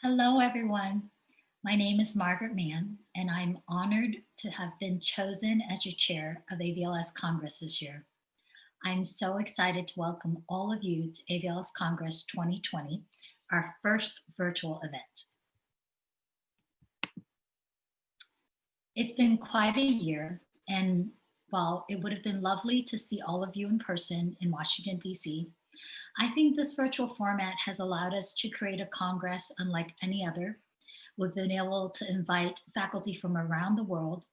Hello, everyone. My name is Margaret Mann, and I'm honored to have been chosen as your chair of AVLS Congress this year. I'm so excited to welcome all of you to AVLS Congress 2020, our first virtual event. It's been quite a year, and while it would have been lovely to see all of you in person in Washington, D.C., I think this virtual format has allowed us to create a Congress unlike any other. We've been able to invite faculty from around the world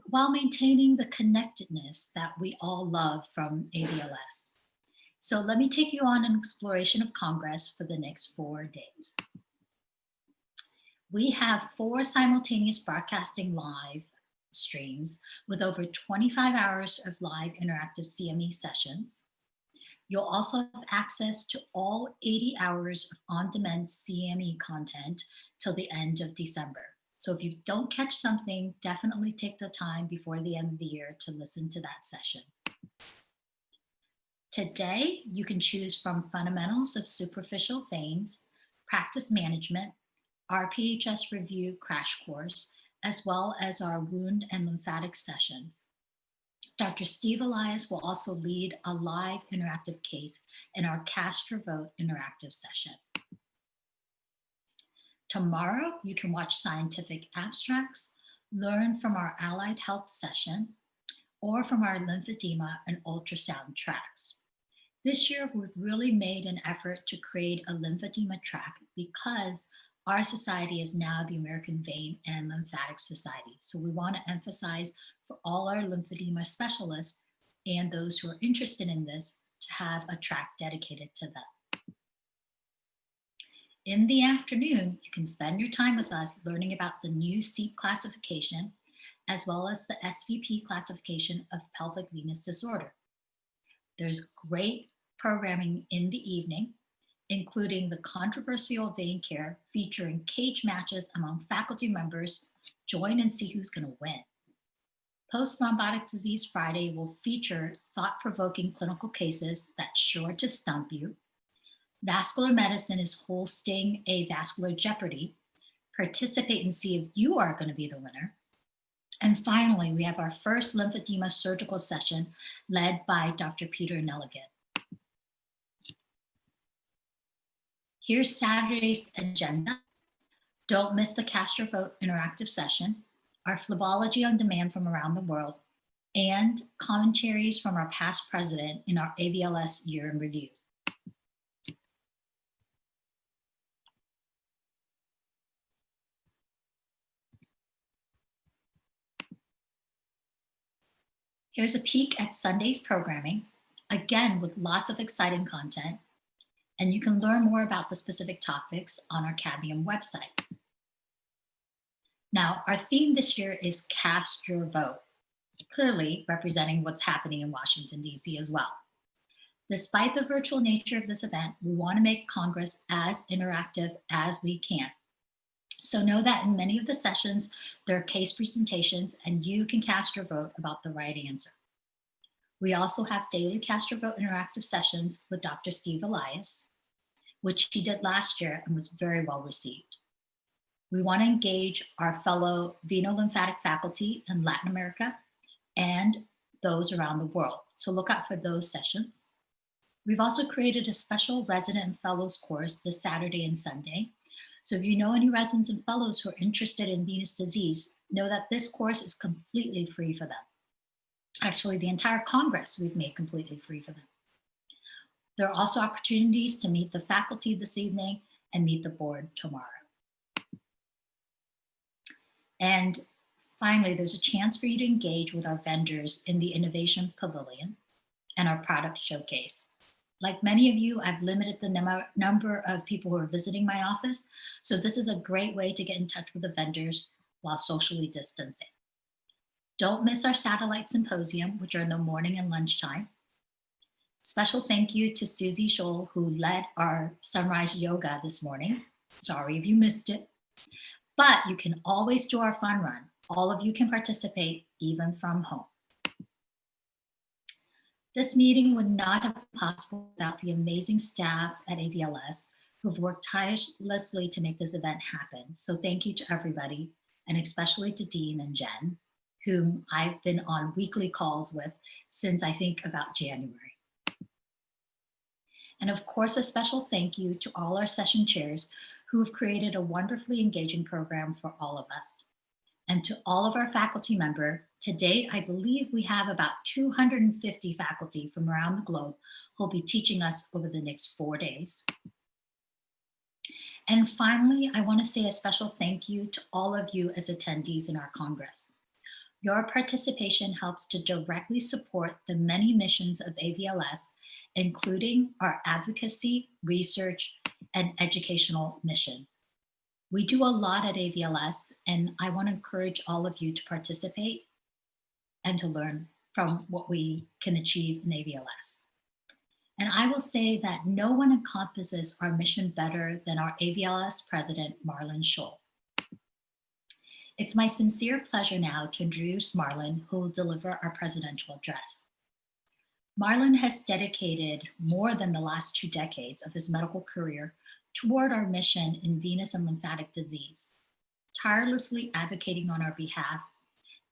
while maintaining the connectedness that we all love from AVLS. So let me take you on an exploration of Congress for the next 4 days. We have 4 simultaneous broadcasting live streams with over 25 hours of live interactive CME sessions. You'll also have access to all 80 hours of on-demand CME content till the end of December. So if you don't catch something, definitely take the time before the end of the year to listen to that session. Today, you can choose from Fundamentals of Superficial Veins, Practice Management, RPHS Review Crash Course, as well as our wound and lymphatic sessions. Dr. Steve Elias will also lead a live interactive case in our Cast Your Vote interactive session. Tomorrow, you can watch scientific abstracts, learn from our allied health session, or from our lymphedema and ultrasound tracks. This year, we've really made an effort to create a lymphedema track because our society is now the American Vein and Lymphatic Society. So we want to emphasize for all our lymphedema specialists and those who are interested in this to have a track dedicated to them. In the afternoon, you can spend your time with us learning about the new SEEP classification, as well as the SVP classification of pelvic venous disorder. There's great programming in the evening, including the controversial vein care featuring cage matches among faculty members. Join and see who's going to win. Post-thrombotic disease Friday will feature thought-provoking clinical cases that's sure to stump you. Vascular medicine is hosting a vascular jeopardy. Participate and see if you are going to be the winner. And finally, we have our first lymphedema surgical session led by Dr. Peter Nelligan. Here's Saturday's agenda. Don't miss the Cast Your Vote interactive session, our phlebology on demand from around the world, and commentaries from our past president in our AVLS year in review. Here's a peek at Sunday's programming, again with lots of exciting content, and you can learn more about the specific topics on our Cadmium website. Now, our theme this year is Cast Your Vote, clearly representing what's happening in Washington, D.C. as well. Despite the virtual nature of this event, we want to make Congress as interactive as we can. So know that in many of the sessions, there are case presentations and you can cast your vote about the right answer. We also have daily Cast Your Vote interactive sessions with Dr. Steve Elias, which he did last year and was very well received. We want to engage our fellow veno-lymphatic faculty in Latin America and those around the world. So look out for those sessions. We've also created a special resident and fellows course this Saturday and Sunday. So if you know any residents and fellows who are interested in venous disease, know that this course is completely free for them. Actually, the entire Congress we've made completely free for them. There are also opportunities to meet the faculty this evening and meet the board tomorrow. And finally, there's a chance for you to engage with our vendors in the Innovation Pavilion and our product showcase. Like many of you, I've limited the number of people who are visiting my office, so this is a great way to get in touch with the vendors while socially distancing. Don't miss our satellite symposium, which are in the morning and lunchtime. Special thank you to Susie Scholl, who led our sunrise yoga this morning. Sorry if you missed it, but you can always do our fun run. All of you can participate, even from home. This meeting would not have been possible without the amazing staff at AVLS, who who've worked tirelessly to make this event happen. So thank you to everybody, and especially to Dean and Jen, whom I've been on weekly calls with since I think about January. And of course, a special thank you to all our session chairs who have created a wonderfully engaging program for all of us. And to all of our faculty members, to date, I believe we have about 250 faculty from around the globe who will be teaching us over the next 4 days. And finally, I want to say a special thank you to all of you as attendees in our Congress. Your participation helps to directly support the many missions of AVLS, including our advocacy, research, and educational mission. We do a lot at AVLS, and I want to encourage all of you to participate and to learn from what we can achieve in AVLS. And I will say that no one encompasses our mission better than our AVLS president, Marlon Scholl. It's my sincere pleasure now to introduce Marlon, who will deliver our presidential address. Marlon has dedicated more than the last 2 decades of his medical career toward our mission in venous and lymphatic disease, tirelessly advocating on our behalf,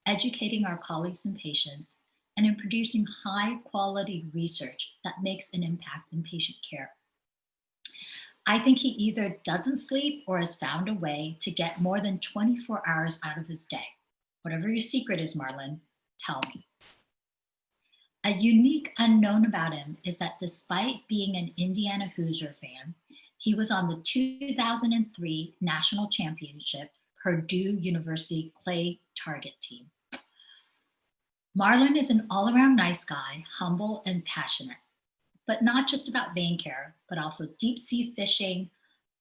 educating our colleagues and patients, and in producing high quality research that makes an impact in patient care. I think he either doesn't sleep or has found a way to get more than 24 hours out of his day. Whatever your secret is, Marlon, tell me. A unique unknown about him is that despite being an Indiana Hoosier fan, he was on the 2003 National Championship Purdue University clay target team. Marlon is an all-around nice guy, humble and passionate, but not just about vein care, but also deep sea fishing,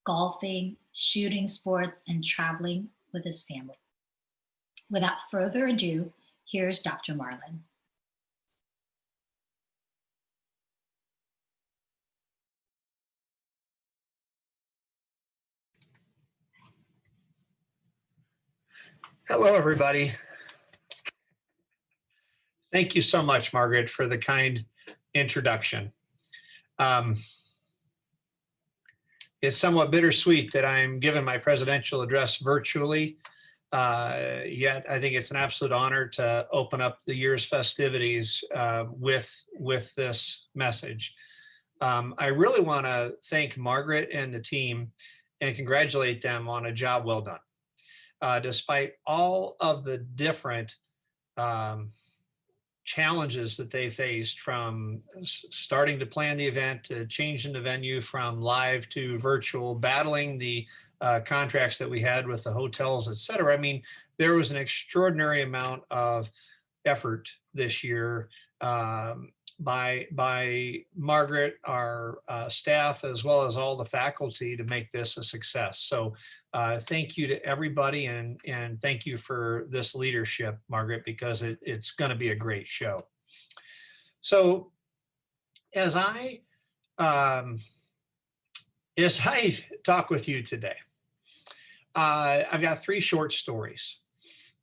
golfing, shooting sports, and traveling with his family. Without further ado, here's Dr. Marlon. Hello, everybody. Thank you so much, Margaret, for the kind introduction. It's somewhat bittersweet that I'm giving my presidential address virtually, yet I think it's an absolute honor to open up the year's festivities with this message. I really want to thank Margaret and the team and congratulate them on a job well done. Despite all of the different challenges that they faced, from starting to plan the event to changing the venue from live to virtual, battling the contracts that we had with the hotels, et cetera. I mean, there was an extraordinary amount of effort this year by Margaret, our staff, as well as all the faculty to make this a success. So thank you to everybody, and thank you for this leadership, Margaret, because it's going to be a great show. So as I talk with you today, I've got 3 short stories.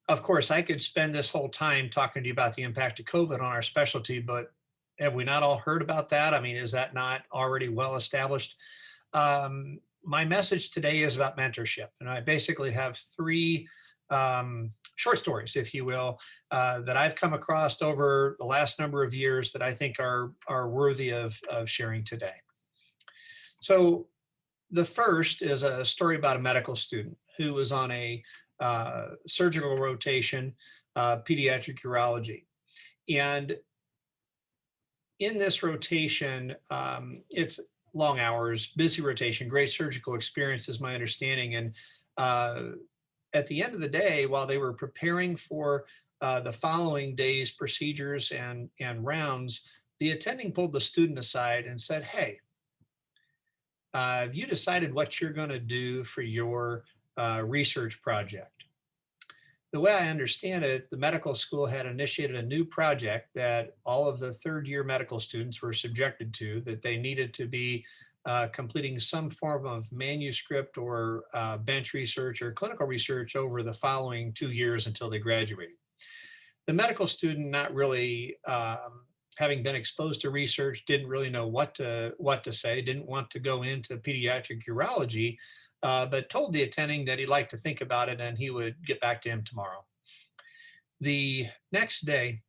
Of course, I could spend this whole time talking to you about the impact of COVID on our specialty, but have we not all heard about that? I mean, is that not already well established? My message today is about mentorship, and I basically have 3 short stories, if you will, that I've come across over the last number of years that I think are worthy of sharing today. So the first is a story about a medical student who was on a surgical rotation, pediatric urology. And in this rotation, it's long hours, busy rotation, great surgical experience is my understanding. And at the end of the day, while they were preparing for the following day's procedures and rounds, the attending pulled the student aside and said, "Hey, have you decided what you're going to do for your research project?" The way I understand it, the medical school had initiated a new project that all of the 3rd-year medical students were subjected to, that they needed to be completing some form of manuscript or bench research or clinical research over the following 2 years until they graduated. The medical student, not really having been exposed to research, didn't really know what to say, didn't want to go into pediatric urology, but told the attending that he'd like to think about it and he would get back to him tomorrow. The next day,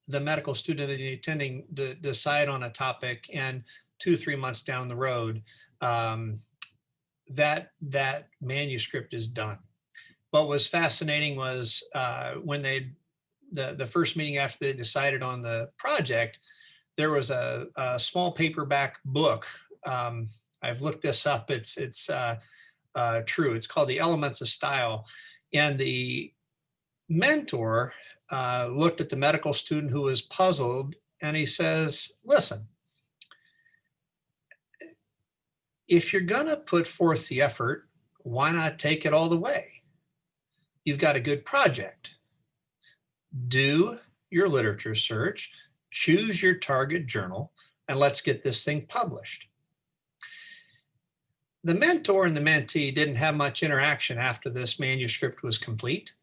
the medical student and the attending decide on a topic, and 2-3 months down the road, that manuscript is done. What was fascinating was when the first meeting after they decided on the project, there was a small paperback book. I've looked this up. It's true. It's called The Elements of Style, and the mentor looked at the medical student who was puzzled, and he says, listen, if you're going to put forth the effort, why not take it all the way? You've got a good project. Do your literature search, choose your target journal, and let's get this thing published. The mentor and the mentee didn't have much interaction after this manuscript was complete.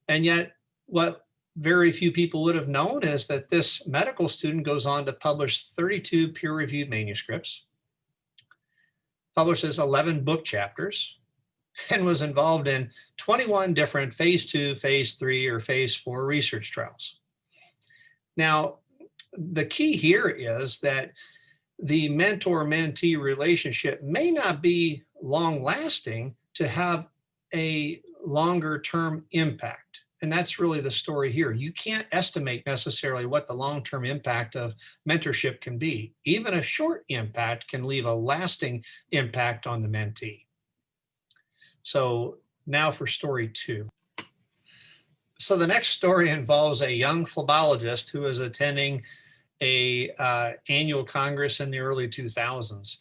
And yet, what very few people would have known is that this medical student goes on to publish 32 peer-reviewed manuscripts, publishes 11 book chapters, and was involved in 21 different phase 2, phase 3, or phase 4 research trials. Now, the key here is that the mentor-mentee relationship may not be long-lasting to have a longer-term impact. And that's really the story here. You can't estimate necessarily what the long-term impact of mentorship can be. Even a short impact can leave a lasting impact on the mentee. So now for story 2. So the next story involves a young phlebotomist who is attending a annual congress in the early 2000s.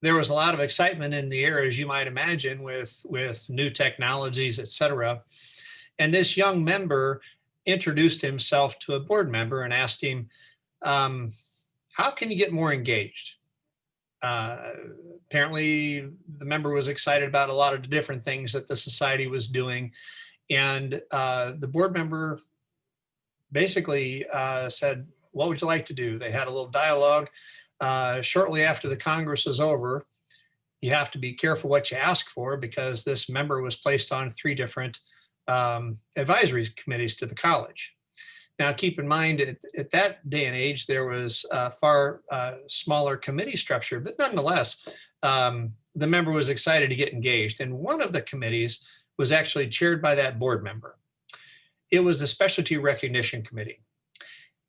There was a lot of excitement in the air, as you might imagine, with new technologies, et cetera. And this young member introduced himself to a board member and asked him, how can you get more engaged? Apparently, the member was excited about a lot of the different things that the society was doing. And the board member basically said, what would you like to do? They had a little dialogue. Shortly after the Congress is over, you have to be careful what you ask for, because this member was placed on 3 different advisory committees to the college. Now, keep in mind, at that day and age, there was a far smaller committee structure, but nonetheless, the member was excited to get engaged. And one of the committees was actually chaired by that board member. It was the Specialty Recognition Committee.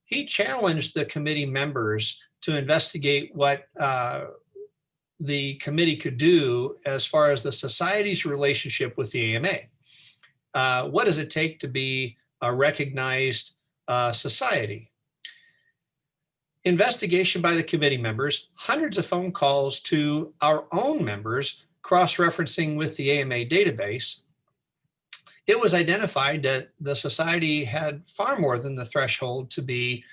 He challenged the committee members to investigate what the committee could do as far as the society's relationship with the AMA. What does it take to be a recognized society? Investigation by the committee members, hundreds of phone calls to our own members, cross-referencing with the AMA database. It was identified that the society had far more than the threshold to be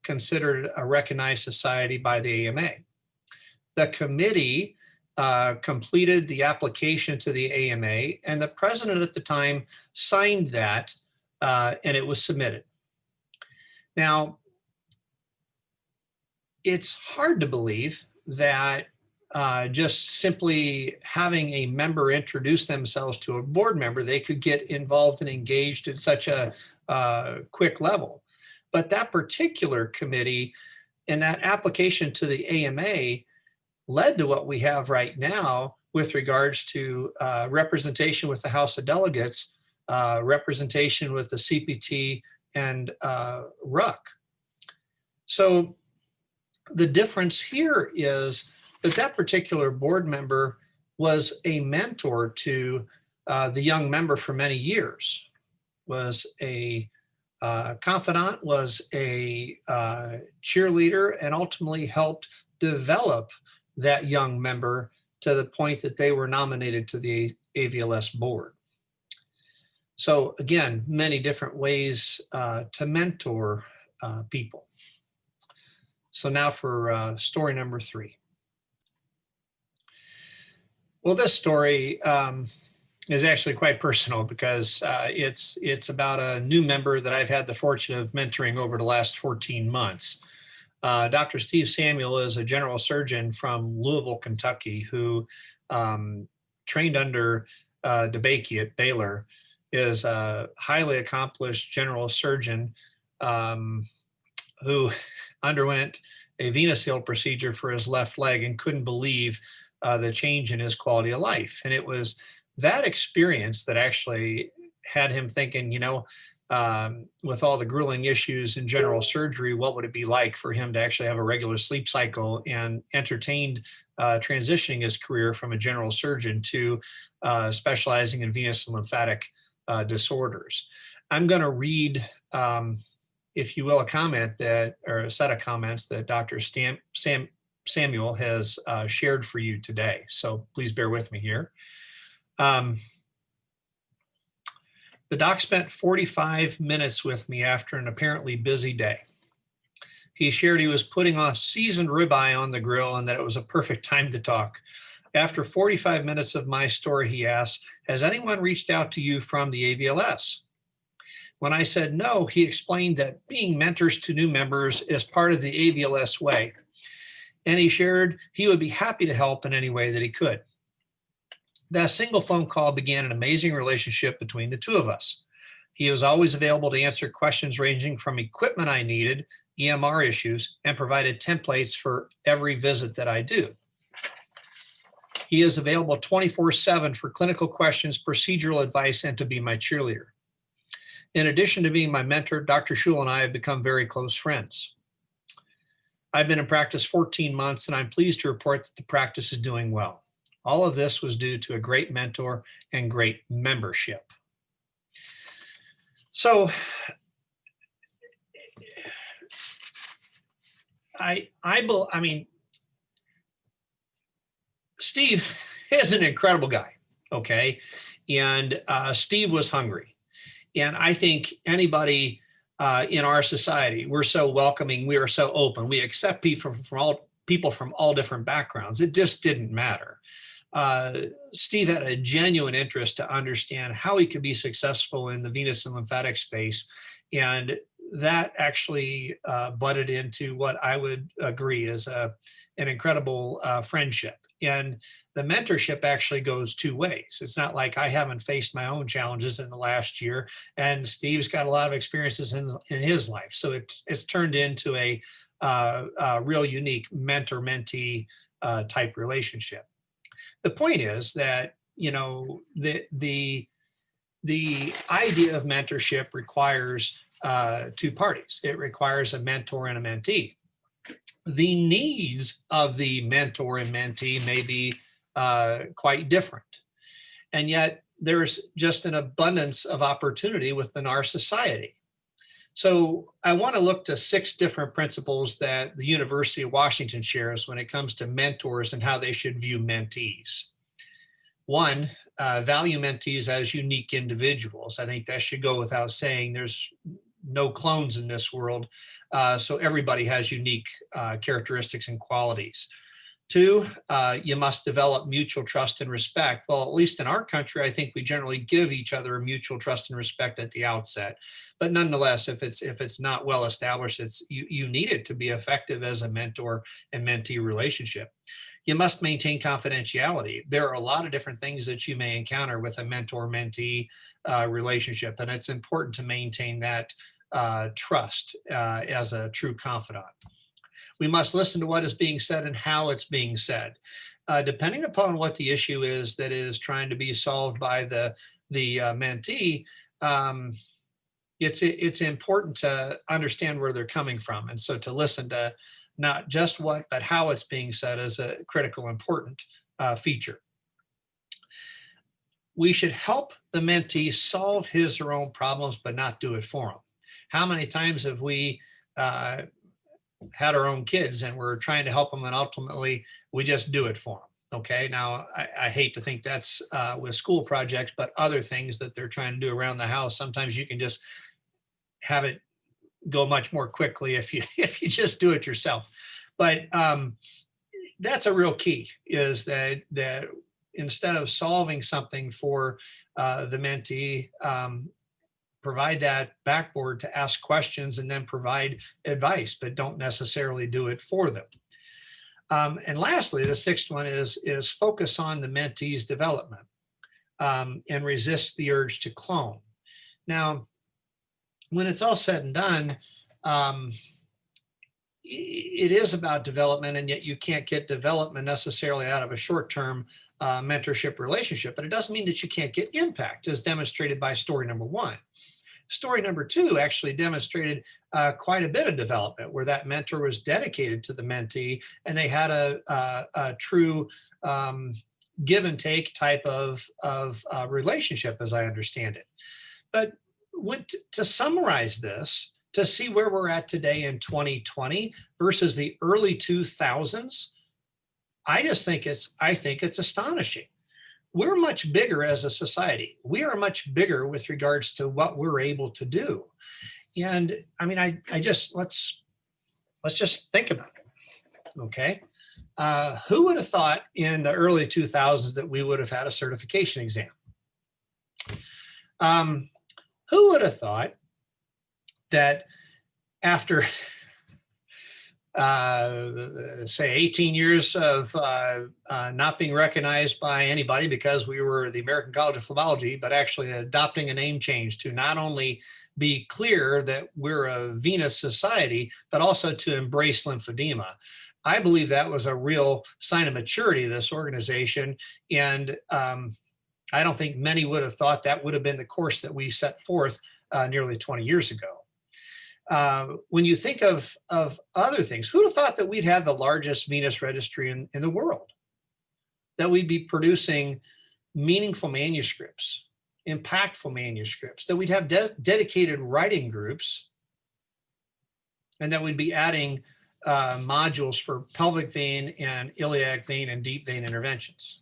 considered a recognized society by the AMA. The committee completed the application to the AMA, and the president at the time signed that, and it was submitted. Now, it's hard to believe that just simply having a member introduce themselves to a board member, they could get involved and engaged at such a quick level. But that particular committee and that application to the AMA led to what we have right now with regards to representation with the House of Delegates, representation with the CPT and RUC. So the difference here is that particular board member was a mentor to the young member for many years, was a confidant, was a cheerleader, and ultimately helped develop that young member to the point that they were nominated to the AVLS board. So again, many different ways to mentor people. So now for story number 3. Well, this story is actually quite personal because it's about a new member that I've had the fortune of mentoring over the last 14 months. Dr. Steve Samuel is a general surgeon from Louisville, Kentucky, who trained under DeBakey at Baylor, is a highly accomplished general surgeon who underwent a venous seal procedure for his left leg and couldn't believe the change in his quality of life. And it was that experience that actually had him thinking, with all the grueling issues in general surgery, what would it be like for him to actually have a regular sleep cycle, and entertained transitioning his career from a general surgeon to specializing in venous and lymphatic disorders. I'm going to read, if you will, a comment that, or a set of comments that Dr. Samuel has shared for you today. So please bear with me here. The doc spent 45 minutes with me after an apparently busy day. He shared he was putting a seasoned ribeye on the grill and that it was a perfect time to talk. After 45 minutes of my story, he asked, "Has anyone reached out to you from the AVLS?" When I said no, he explained that being mentors to new members is part of the AVLS way. And he shared he would be happy to help in any way that he could. That single phone call began an amazing relationship between the two of us. He was always available to answer questions ranging from equipment I needed, EMR issues, and provided templates for every visit that I do. He is available 24/7 for clinical questions, procedural advice, and to be my cheerleader. In addition to being my mentor, Dr. Schul and I have become very close friends. I've been in practice 14 months, and I'm pleased to report that the practice is doing well. All of this was due to a great mentor and great membership. So I mean, Steve is an incredible guy, okay? And Steve was hungry. And I think anybody in our society, we're so welcoming, we are so open, we accept people from all different backgrounds. It just didn't matter. Steve had a genuine interest to understand how he could be successful in the venous and lymphatic space. And that actually butted into what I would agree is an incredible friendship. And the mentorship actually goes two ways. It's not like I haven't faced my own challenges in the last year, and Steve's got a lot of experiences in his life. So it's turned into a real unique mentor-mentee type relationship. The point is that, the idea of mentorship requires two parties. It requires a mentor and a mentee. The needs of the mentor and mentee may be quite different. And yet there's just an abundance of opportunity within our society. So I want to look to 6 different principles that the University of Washington shares when it comes to mentors and how they should view mentees. 1, value mentees as unique individuals. I think that should go without saying. There's no clones in this world, so everybody has unique characteristics and qualities. 2, you must develop mutual trust and respect. Well, at least in our country, I think we generally give each other a mutual trust and respect at the outset. But nonetheless, if it's not well established, you need it to be effective as a mentor and mentee relationship. You must maintain confidentiality. There are a lot of different things that you may encounter with a mentor-mentee relationship, and it's important to maintain that trust as a true confidant. We must listen to what is being said and how it's being said. Depending upon what the issue is that is trying to be solved by the mentee, it's important to understand where they're coming from. And so to listen to not just what, but how it's being said is a critical, important feature. We should help the mentee solve his or her own problems, but not do it for him. How many times have we had our own kids and we're trying to help them, and ultimately we just do it for them? Okay, now I hate to think that's with school projects, but other things that they're trying to do around the house, sometimes you can just have it go much more quickly if you just do it yourself. But that's a real key, is that instead of solving something for the mentee, provide that backboard to ask questions and then provide advice, but don't necessarily do it for them. And lastly, the sixth one is focus on the mentee's development and resist the urge to clone. Now, when it's all said and done, it is about development, and yet you can't get development necessarily out of a short-term mentorship relationship, but it doesn't mean that you can't get impact, as demonstrated by story number one. Story number two actually demonstrated quite a bit of development, where that mentor was dedicated to the mentee and they had a true give and take type of relationship, as I understand it. But to summarize this, to see where we're at today in 2020 versus the early 2000s, I think it's astonishing. We're much bigger as a society. We are much bigger with regards to what we're able to do. And I mean, let's just think about it. Okay. Who would have thought in the early 2000s that we would have had a certification exam? Who would have thought that after say 18 years of not being recognized by anybody because we were the American College of Phlebology, but actually adopting a name change to not only be clear that we're a venous society, but also to embrace lymphedema. I believe that was a real sign of maturity of this organization. And I don't think many would have thought that would have been the course that we set forth nearly 20 years ago. When you think of other things, who'd have thought that we'd have the largest venous registry in the world? That we'd be producing meaningful manuscripts, impactful manuscripts, that we'd have dedicated writing groups, and that we'd be adding modules for pelvic vein and iliac vein and deep vein interventions.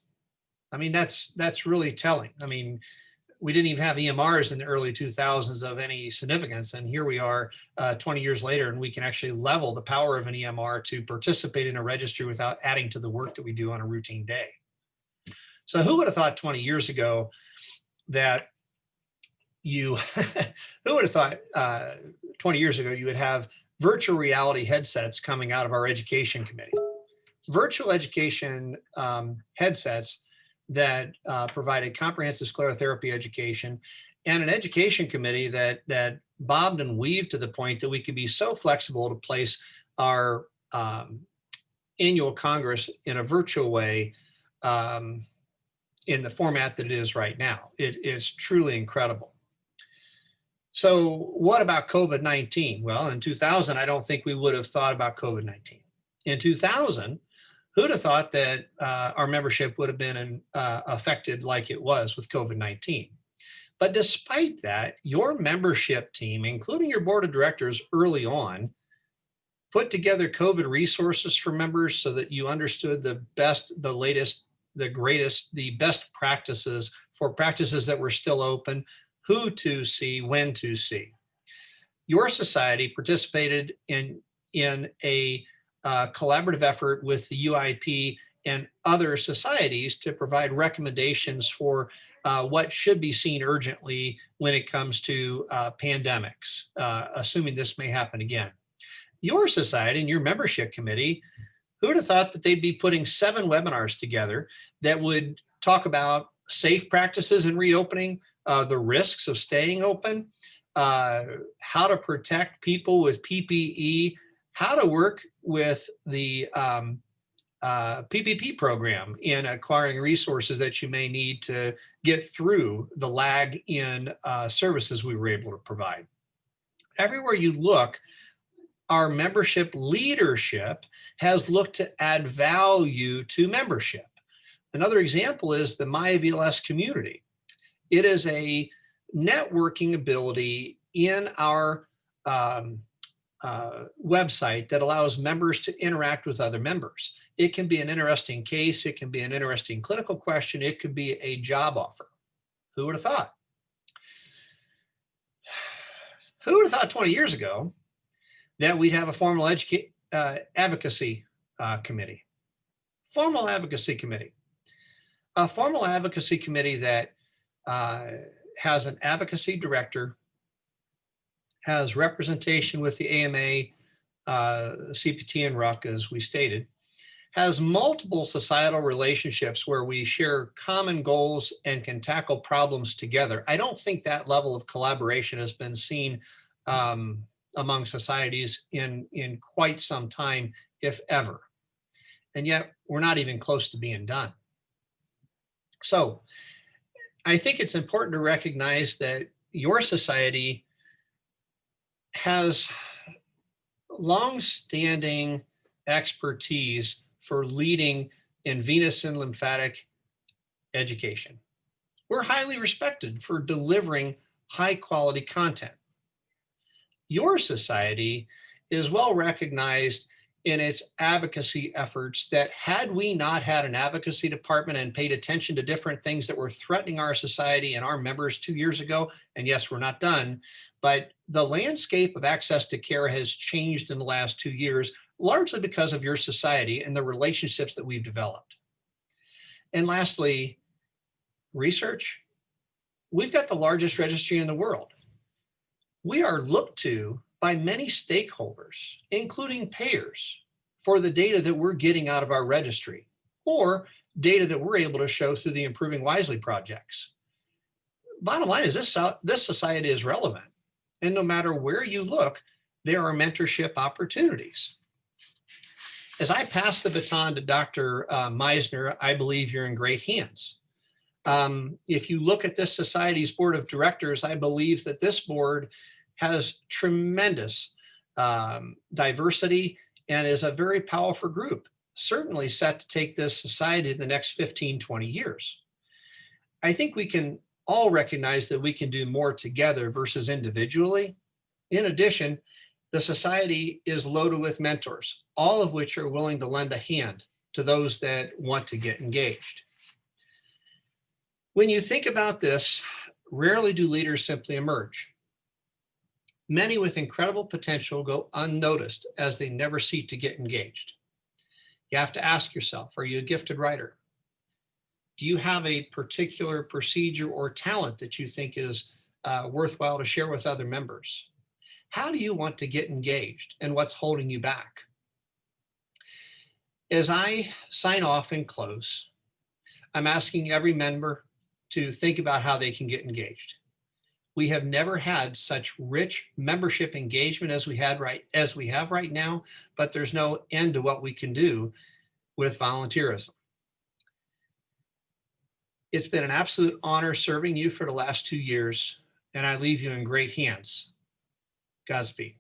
I mean, that's really telling. I mean, we didn't even have EMRs in the early 2000s of any significance. And here we are 20 years later, and we can actually level the power of an EMR to participate in a registry without adding to the work that we do on a routine day. So who would have thought 20 years ago that who would have thought 20 years ago you would have virtual reality headsets coming out of our education committee? Virtual education headsets that provided comprehensive sclerotherapy education, and an education committee that bobbed and weaved to the point that we could be so flexible to place our annual Congress in a virtual way in the format that it is right now. It's truly incredible. So what about COVID-19? Well, in 2000, I don't think we would have thought about COVID-19. In 2000, who'd have thought that our membership would have been affected like it was with COVID-19? But despite that, your membership team, including your board of directors early on, put together COVID resources for members so that you understood the best, the latest, the greatest, the best practices for practices that were still open, who to see, when to see. Your society participated in a collaborative effort with the UIP and other societies to provide recommendations for what should be seen urgently when it comes to pandemics, assuming this may happen again. Your society and your membership committee, who would have thought that they'd be putting 7 webinars together that would talk about safe practices in reopening, the risks of staying open, how to protect people with PPE, how to work with the PPP program in acquiring resources that you may need to get through the lag in services we were able to provide. Everywhere you look, our membership leadership has looked to add value to membership. Another example is the AVLS community. It is a networking ability in our website that allows members to interact with other members. It can be an interesting case. It can be an interesting clinical question. It could be a job offer. Who would have thought? Who would have thought 20 years ago that we'd have a formal advocacy committee? Formal advocacy committee. A formal advocacy committee that uh, has an advocacy director, has representation with the AMA, CPT, and RUC, as we stated, has multiple societal relationships where we share common goals and can tackle problems together. I don't think that level of collaboration has been seen among societies in quite some time, if ever. And yet we're not even close to being done. So I think it's important to recognize that your society has long-standing expertise for leading in venous and lymphatic education. We're highly respected for delivering high-quality content. Your society is well recognized in its advocacy efforts that had we not had an advocacy department and paid attention to different things that were threatening our society and our members 2 years ago, and yes, we're not done, but the landscape of access to care has changed in the last 2 years, largely because of your society and the relationships that we've developed. And lastly, research. We've got the largest registry in the world. We are looked to by many stakeholders, including payers, for the data that we're getting out of our registry or data that we're able to show through the Improving Wisely projects. Bottom line is this society is relevant. And no matter where you look, there are mentorship opportunities. As I pass the baton to Dr. Meisner, I believe you're in great hands. If you look at this society's board of directors, I believe that this board has tremendous diversity and is a very powerful group, certainly set to take this society in the next 15, 20 years. I think we can all recognize that we can do more together versus individually. In addition, the society is loaded with mentors, all of which are willing to lend a hand to those that want to get engaged. When you think about this, rarely do leaders simply emerge. Many with incredible potential go unnoticed as they never seek to get engaged. You have to ask yourself, are you a gifted writer? Do you have a particular procedure or talent that you think is worthwhile to share with other members? How do you want to get engaged and what's holding you back? As I sign off and close, I'm asking every member to think about how they can get engaged. We have never had such rich membership engagement as we have right now, but there's no end to what we can do with volunteerism. It's been an absolute honor serving you for the last 2 years, and I leave you in great hands. Godspeed.